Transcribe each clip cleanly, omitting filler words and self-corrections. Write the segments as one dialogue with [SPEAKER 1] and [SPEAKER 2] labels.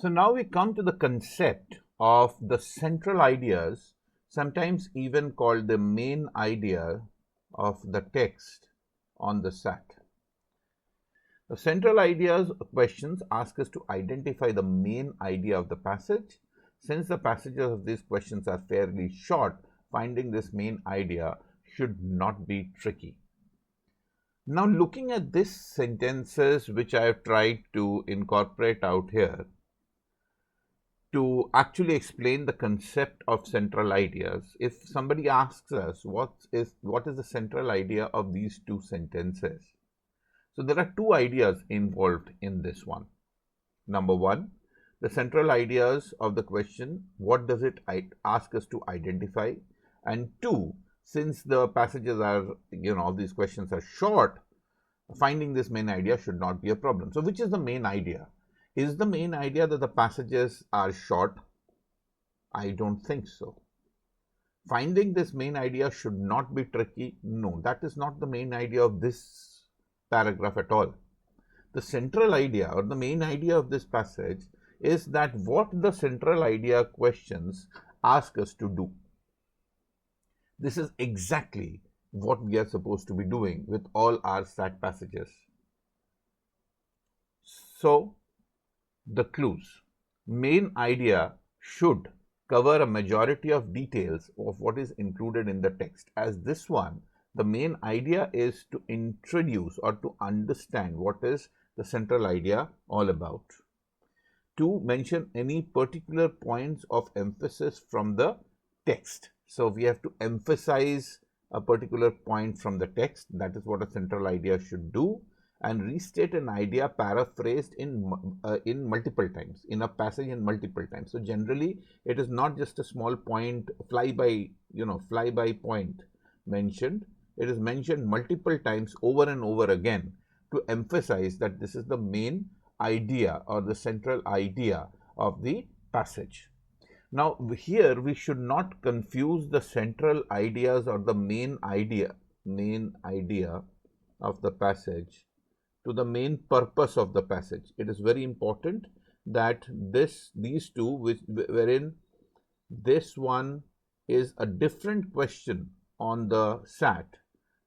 [SPEAKER 1] So now we come to the concept of the central ideas, sometimes even called the main idea of the text on the SAT. The central ideas questions ask us to identify the main idea of the passage. Since the passages of these questions are fairly short, finding this main idea should not be tricky. Now, looking at these sentences which I have tried to incorporate out here to actually explain the concept of central ideas, if somebody asks us what is the central idea of these two sentences, so there are two ideas involved in this one. Number one, the central ideas of the question, what does it ask us to identify? And two, since the passages are, these questions are short, finding this main idea should not be a problem. So which is the main idea? Is the main idea that the passages are short? I don't think so. Finding this main idea should not be tricky. No, that is not the main idea of this paragraph at all. The central idea or the main idea of this passage is that what the central idea questions ask us to do. This is exactly what we are supposed to be doing with all our SAT passages. So, the clues. Main idea should cover a majority of details of what is included in the text. As this one, the main idea is to introduce or to understand what is the central idea all about. To mention any particular points of emphasis from the text. So we have to emphasize a particular point from the text. That is what a central idea should do. And restate an idea paraphrased in multiple times, in a passage in multiple times. So generally, it is not just a small point, flyby point mentioned. It is mentioned multiple times over and over again to emphasize that this is the main idea or the central idea of the passage. Now, here we should not confuse the central ideas or the main idea of the passage to the main purpose of the passage. It is very important that these two, wherein this one is a different question on the SAT,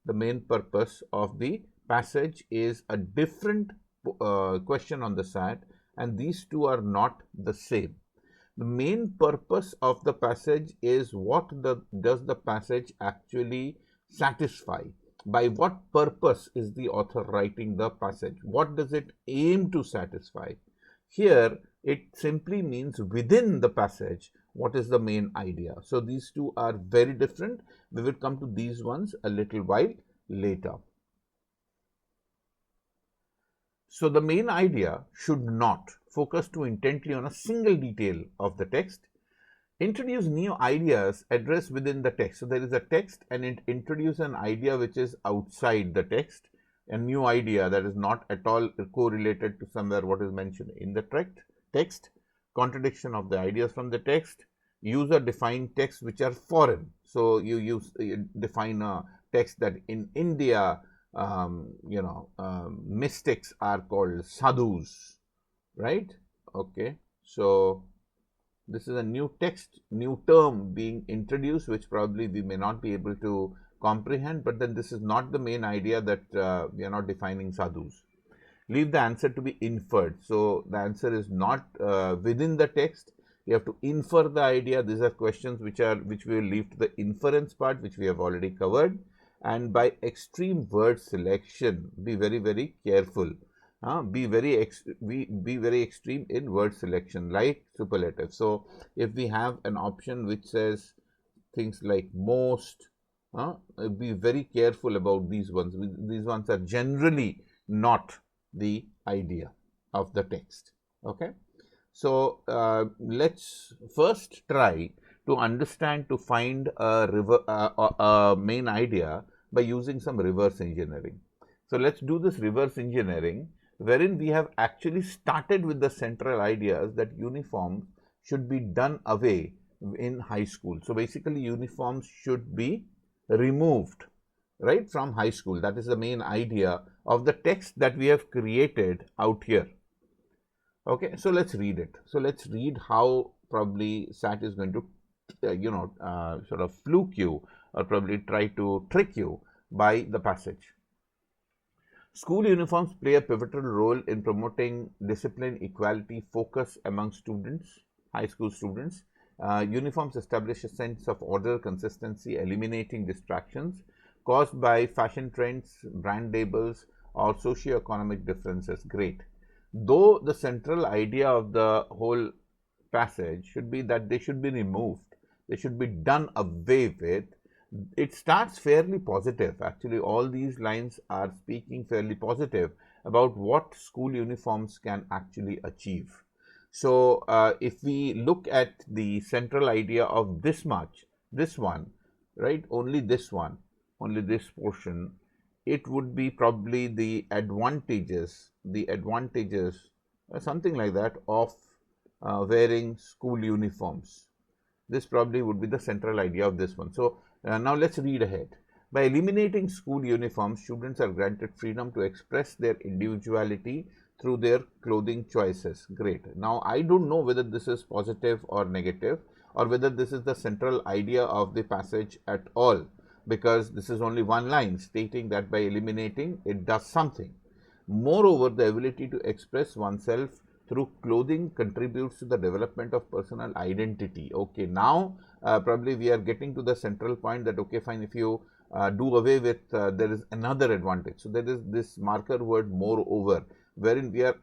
[SPEAKER 1] the main purpose of the passage is a different question on the SAT, and these two are not the same. The main purpose of the passage is what does the passage actually satisfy? By what purpose is the author writing the passage? What does it aim to satisfy? Here, it simply means within the passage, what is the main idea? So these two are very different. We will come to these ones a little while later. So the main idea should not focus too intently on a single detail of the text. Introduce new ideas addressed within the text. So there is a text and it introduces an idea which is outside the text, a new idea that is not at all correlated to somewhere what is mentioned in the text, contradiction of the ideas from the text, user defined texts which are foreign. So you define a text that in India, mystics are called sadhus, right? Okay, so this is a new text, new term being introduced, which probably we may not be able to comprehend, but then this is not the main idea that we are not defining sadhus. Leave the answer to be inferred. So the answer is not within the text. You have to infer the idea. These are questions which we will leave to the inference part, which we have already covered. And by extreme word selection, be very, very careful. Be very extreme in word selection, like superlative. So if we have an option which says things like most, be very careful about these ones. These ones are generally not the idea of the text. Okay, so let's first try to understand, to find a main idea by using some reverse engineering. So let's do this reverse engineering, wherein we have actually started with the central ideas that uniforms should be done away in high school. So basically uniforms should be removed, right, from high school. That is the main idea of the text that we have created out here. Okay, so let's read it. So let's read how probably SAT is going to, sort of fluke you or probably try to trick you by the passage. School uniforms play a pivotal role in promoting discipline, equality, focus among students, high school students. Uniforms establish a sense of order, consistency, eliminating distractions caused by fashion trends, brand labels, or socio-economic differences. Great. Though the central idea of the whole passage should be that they should be removed, they should be done away with. It starts fairly positive. Actually, all these lines are speaking fairly positive about what school uniforms can actually achieve. So, if we look at the central idea of this much, this one, right, only this one, only this portion, it would be probably the advantages, something like that, of wearing school uniforms. This probably would be the central idea of this one. So now let's read ahead. By eliminating school uniforms, students are granted freedom to express their individuality through their clothing choices. Great. Now I don't know whether this is positive or negative, or whether this is the central idea of the passage at all, because this is only one line stating that by eliminating it does something. Moreover, the ability to express oneself through clothing contributes to the development of personal identity. Okay, now probably we are getting to the central point that, okay, fine, if you do away with, there is another advantage. So there is this marker word moreover, wherein we are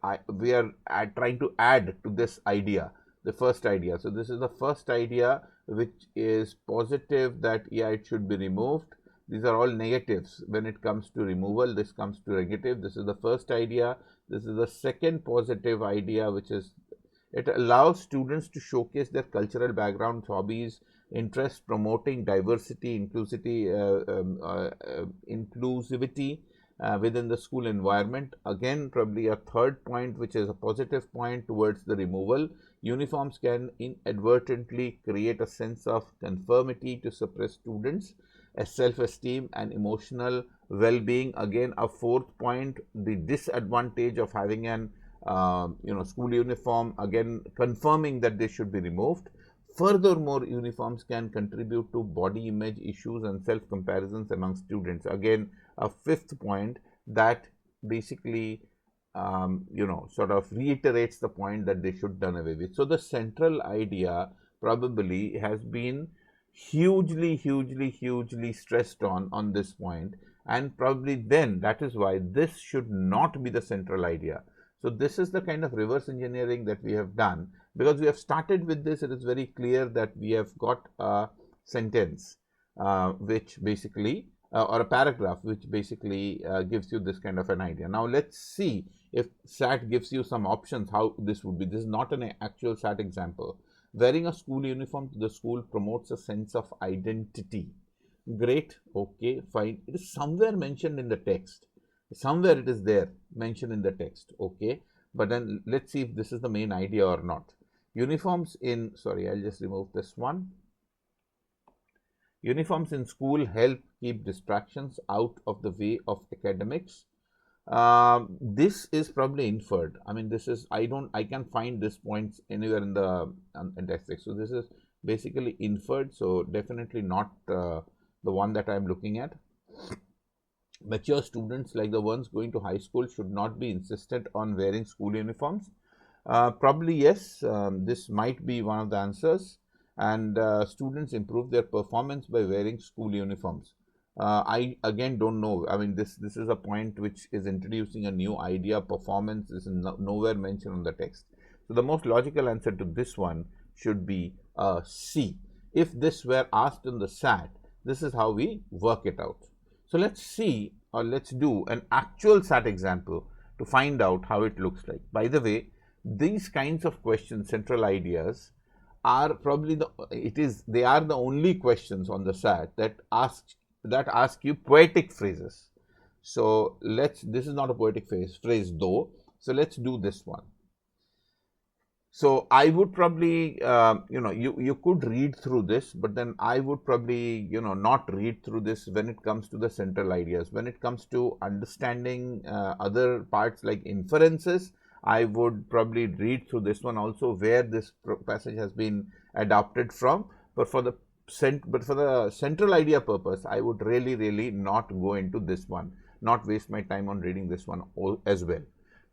[SPEAKER 1] trying to add to this idea, the first idea. So this is the first idea which is positive, that yeah, it should be removed. These are all negatives when it comes to removal. This comes to negative. This is the first idea. This is the second positive idea, which is it allows students to showcase their cultural backgrounds, hobbies, interests, promoting diversity, inclusivity within the school environment. Again, probably a third point, which is a positive point towards the removal. Uniforms can inadvertently create a sense of conformity to suppress students' self-esteem and emotional well-being. Again, a fourth point, the disadvantage of having an school uniform, again confirming that they should be removed. Furthermore, uniforms can contribute to body image issues and self-comparisons among students. Again, a fifth point that basically sort of reiterates the point that they should done away with. So the central idea probably has been hugely stressed on this point, and probably then that is why this should not be the central idea. So this is the kind of reverse engineering that we have done. Because we have started with this, it is very clear that we have got a sentence which basically or a paragraph which basically gives you this kind of an idea. Now let's see if SAT gives you some options how this would be. This is not an actual SAT example. Wearing a school uniform to the school promotes a sense of identity. Great. Okay, fine. It is somewhere mentioned in the text. Somewhere it is there mentioned in the text. Okay, but then let's see if this is the main idea or not. Uniforms in, sorry, I'll just remove this one. Uniforms in school help keep distractions out of the way of academics. This is probably inferred. I mean, this is, I can find this points anywhere in the text. So this is basically inferred. So definitely not the one that I'm looking at. Mature students like the ones going to high school should not be insistent on wearing school uniforms. Probably yes, this might be one of the answers. And students improve their performance by wearing school uniforms. I again don't know. I mean, this is a point which is introducing a new idea. Performance is nowhere mentioned on the text. So the most logical answer to this one should be C. If this were asked in the SAT, this is how we work it out. So let's see, or let's do an actual SAT example to find out how it looks like. By the way, these kinds of questions, central ideas, are probably they are the only questions on the SAT that ask you poetic phrases. So this is not a poetic phrase though. So let's do this one. So I would probably, you could read through this, but then I would probably, not read through this when it comes to the central ideas. When it comes to understanding other parts like inferences, I would probably read through this one also, where this passage has been adopted from. But for the central idea purpose, I would really not go into this one, not waste my time on reading this one as well.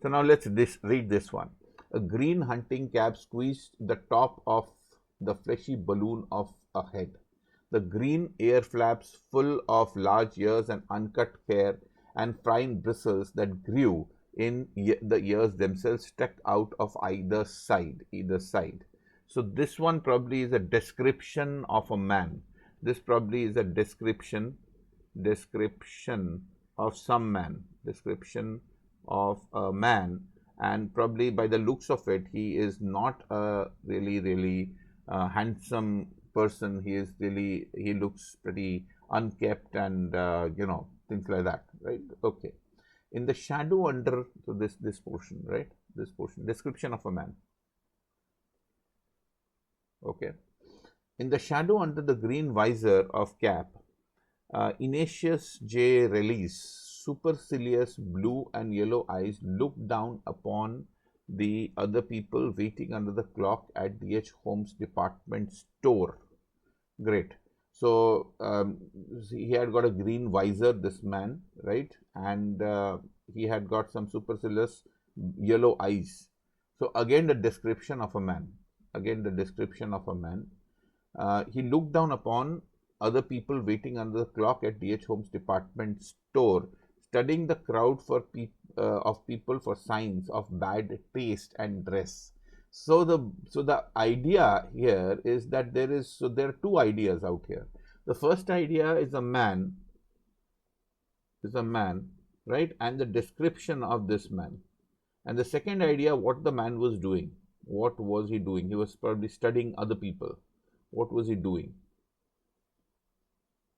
[SPEAKER 1] So now let's read this one. A green hunting cap squeezed the top of the fleshy balloon of a head. The green ear flaps full of large ears and uncut hair and fine bristles that grew in the ears themselves stuck out of either side. So this one probably is a description of a man. This probably is a description of some man, description of a man, and probably by the looks of it, he is not a really handsome person. He looks pretty unkept and things like that, right? Okay. In the shadow under, so this portion, right? This portion, description of a man. Okay. In the shadow under the green visor of cap, Ignatius J. Reilly's supercilious blue and yellow eyes looked down upon the other people waiting under the clock at D.H. Holmes' department store. Great. So he had got a green visor, this man, right? And he had got some supercilious yellow eyes. So again, the description of a man. He looked down upon other people waiting under the clock at D.H. Holmes' department store, studying the crowd of people for signs of bad taste and dress. So the idea here is that there are two ideas out here. The first idea is a man, right? And the description of this man. And the second idea, what the man was doing. What was he doing? He was probably studying other people. What was he doing?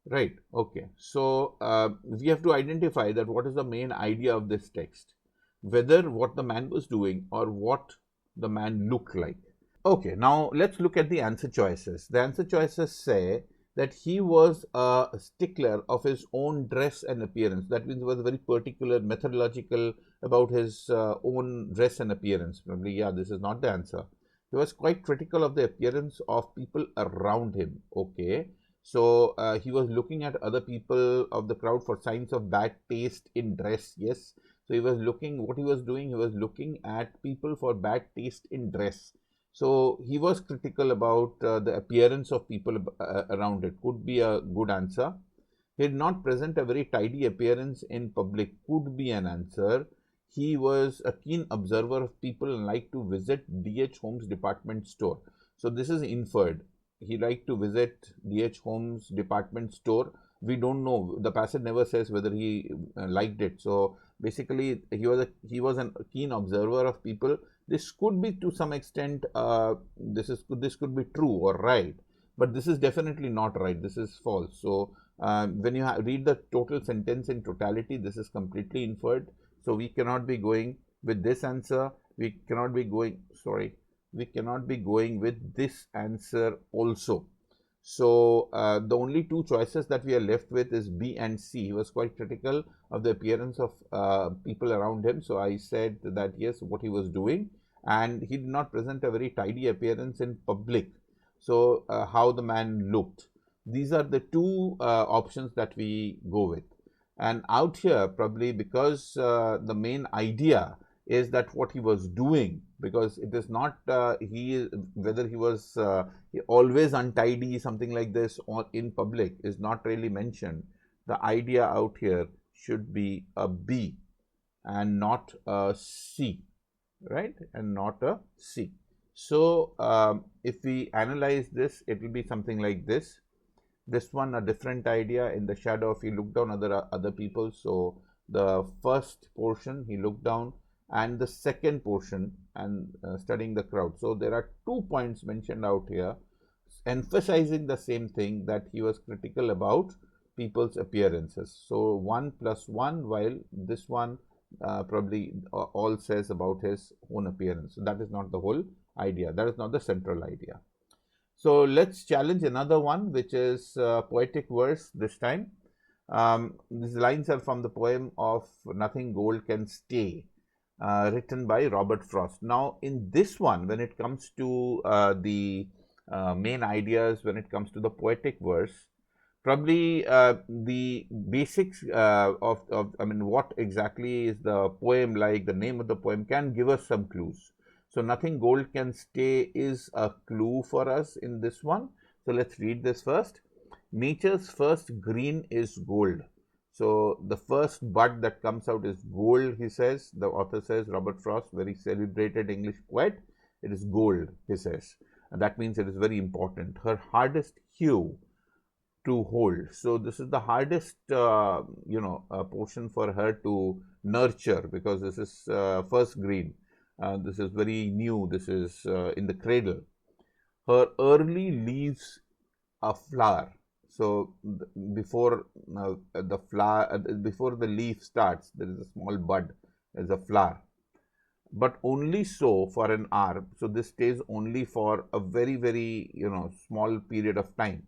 [SPEAKER 1] Right. Okay. So we have to identify that what is the main idea of this text, whether what the man was doing or what the man looked like. Okay. Now let's look at the answer choices. The answer choices say that he was a stickler of his own dress and appearance. That means he was very particular, methodological about his own dress and appearance. Probably, yeah, this is not the answer. He was quite critical of the appearance of people around him. Okay. So he was looking at other people of the crowd for signs of bad taste in dress. Yes. So he was looking, what he was doing, he was looking at people for bad taste in dress. So he was critical about the appearance of people around it. Could be a good answer. He did not present a very tidy appearance in public. Could be an answer. He was a keen observer of people and liked to visit D.H. Holmes' department store. So this is inferred. He liked to visit D.H. Holmes' department store. We don't know. The passage never says whether he liked it. So basically, he was a keen observer of people. This could be to some extent. This could be true or right, but this is definitely not right. This is false. So when you read the total sentence in totality, this is completely inferred. So we cannot be going with this answer. We cannot be going. Sorry. We cannot be going with this answer also. So the only two choices that we are left with is B and C. He was quite critical of the appearance of people around him. So I said that yes, what he was doing, and he did not present a very tidy appearance in public. So how the man looked. These are the two options that we go with. And out here, probably because the main idea is that what he was doing, because it is not whether he was always untidy, something like this, or in public is not really mentioned. The idea out here should be a B and not a C, right? And not a C. So if we analyze this, it will be something like this. This one, a different idea. In the shadow, if he looked down other people. So the first portion, he looked down, and the second portion, and studying the crowd. So there are 2 points mentioned out here, emphasizing the same thing, that he was critical about people's appearances. So 1 plus 1, while this one probably all says about his own appearance. So that is not the whole idea. That is not the central idea. So let's challenge another one, which is poetic verse this time. These lines are from the poem of Nothing Gold Can Stay. written by Robert Frost. Now, in this one, when it comes to the main ideas, when it comes to the poetic verse, probably the basics I mean, what exactly is the poem like, the name of the poem can give us some clues. So, nothing gold can stay is a clue for us in this one. So, let's read this first. Nature's first green is gold. So, the first bud that comes out is gold, he says. The author says, Robert Frost, very celebrated English poet. It is gold, he says. And that means it is very important. Her hardest hue to hold. So, this is the hardest, portion for her to nurture, because this is first green. This is very new. This is in the cradle. Her early leaves a flower. So before the flower, before the leaf starts, there is a small bud as a flower, but only so for an hour. So this stays only for a very, very small period of time,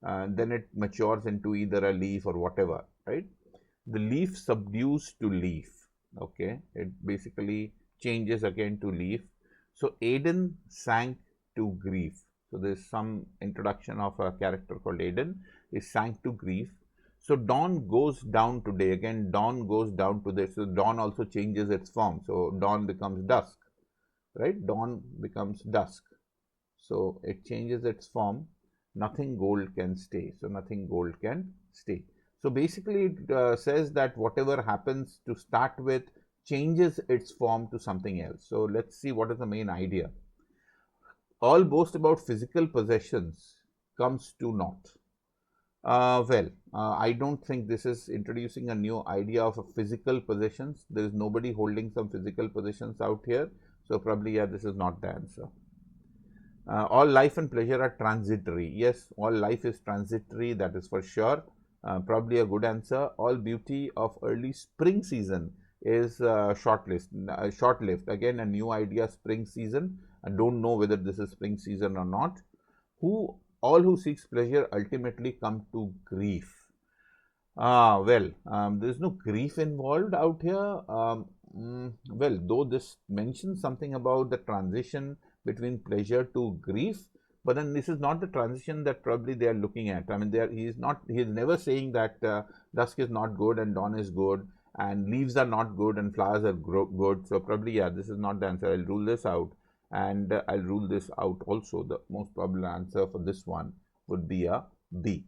[SPEAKER 1] and then it matures into either a leaf or whatever, right? The leaf subdues to leaf. Okay, it basically changes again to leaf. So Aden sank to grief. So there's some introduction of a character called Aden. He sank to grief. So dawn goes down today. Again, dawn goes down to this. So dawn also changes its form. So dawn becomes dusk, right? Dawn becomes dusk. So it changes its form. Nothing gold can stay. So nothing gold can stay. So basically, it says that whatever happens to start with changes its form to something else. So let's see what is the main idea. All boast about physical possessions comes to naught. I don't think this is introducing a new idea of a physical possessions. There is nobody holding some physical possessions out here. So probably, yeah, this is not the answer. All life and pleasure are transitory. Yes, all life is transitory, that is for sure. Probably a good answer. All beauty of early spring season is short-lived. Again, a new idea, spring season. I don't know whether this is spring season or not. All who seeks pleasure ultimately come to grief. There is no grief involved out here. Though this mentions something about the transition between pleasure to grief, but then this is not the transition that probably they are looking at. I mean, he is never saying that dusk is not good and dawn is good, and leaves are not good and flowers are good. So probably, yeah, this is not the answer. I'll rule this out, and I'll rule this out also. The most probable answer for this one would be a B.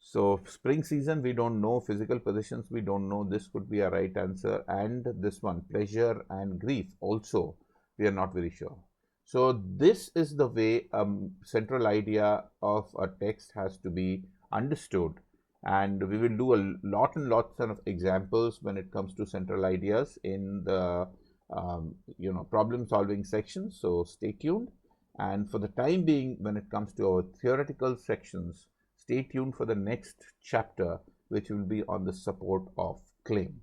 [SPEAKER 1] So spring season, we don't know. Physical positions, we don't know. This could be a right answer. And this one, pleasure and grief, also, we are not very sure. So this is the way a central idea of a text has to be understood. And we will do a lot and lots of examples when it comes to central ideas in the problem solving section. So stay tuned. And for the time being, when it comes to our theoretical sections, stay tuned for the next chapter, which will be on the support of claim.